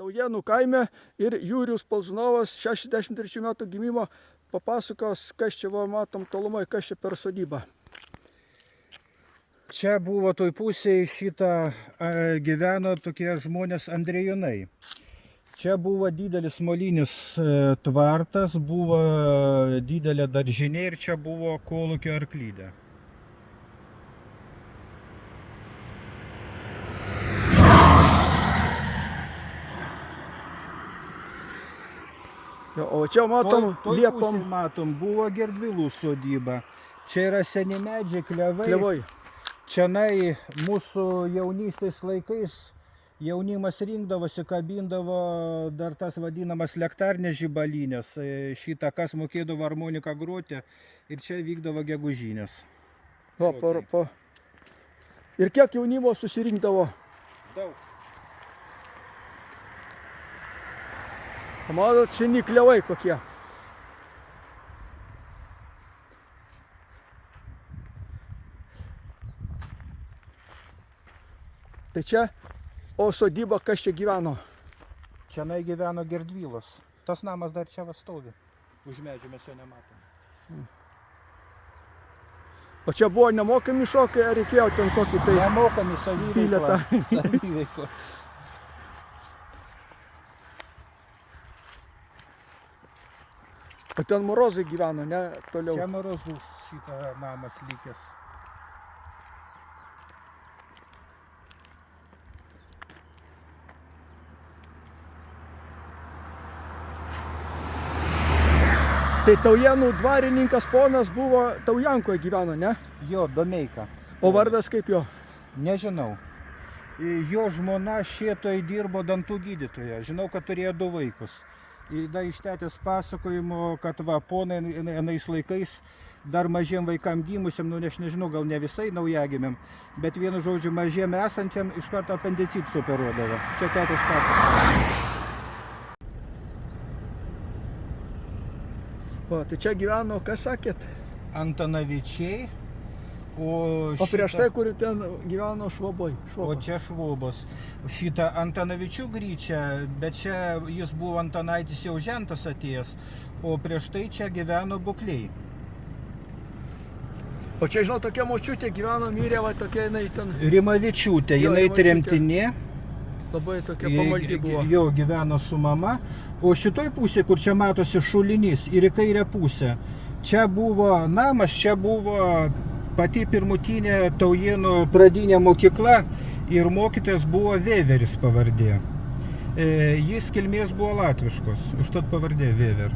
Taujėnų kaime ir Jurijus Polzunovas 63 metų gimimo papasakos, kas čia va, matom tolumai, kas čia per sodybą. Čia buvo toj pusėje šitą gyveno tokie žmonės Andrejūnai. Čia buvo didelis molinis tvartas, buvo didelė daržinė ir čia buvo kolūkio arklydė. O čia matom liepom. Matom, buvo Gerdvilų sodyba. Čia yra seni medžiai, klevai. Čianai mūsų jaunystės laikais jaunimas rinkdavosi, kabindavo dar tas vadinamas lektarnės žibalinės. Šitą kas mokėdavo harmoniką groti ir čia vykdavo gegužinės. Ir kiek jaunimo susirinkdavo? Daug. Matot, seni klevai kokie. Tai čia, o sodyba kas čia gyveno? Čianai gyveno Gerdvilas. Tas namas dar čia va stovi. Už medžių mes jo nematom. O čia buvo nemokami šokai, ar reikėjo ten kokį tai? Nemokami saviveikla. O ten Morozai gyveno, ne? Toliau. Čia Morozų šitą namas likęs. Tai Taujėnų dvarininkas ponas buvo Taujankoje gyveno, ne? Jo, Domeika. O vardas kaip jo? Nežinau. Jo žmona šietoj dirbo dantų gydytoja. Žinau, kad turėjo 2 vaikus. Ir iš tetės pasakojimo, kad va, ponai anais laikais dar mažiem vaikam gimusiam, nu aš nežinau, gal ne visai naujagimiam, bet vienu žodžiu mažiem esančiam iš karto apendicitus operuodavo. Čia tetės pasakojimo. O, tai čia gyveno, kas sakėt? Antanavičiai. O prieš tai, kur ten gyveno Švoboj. O čia Švobos. Šitą Antanavičių gryčią, bet čia jis buvo Antanaitis jau žentas atėjęs, o prieš tai čia gyveno Bukliai. O čia, žinau, tokia močiutė gyveno, mirė, va tokia jinai ten... Rimavičiūtė, jinai tremtinė. Labai tokia pamaldi buvo. Jo, gyveno su mama. O šitoj pusė, kur čia matosi šulinys ir į kairę pusę, čia buvo namas, čia buvo pati pirmutinė Taujėnų pradinė mokykla ir mokytojas buvo Vėveris pavardė. Jis kilmės buvo latviškos, užtat pavardė Vėver.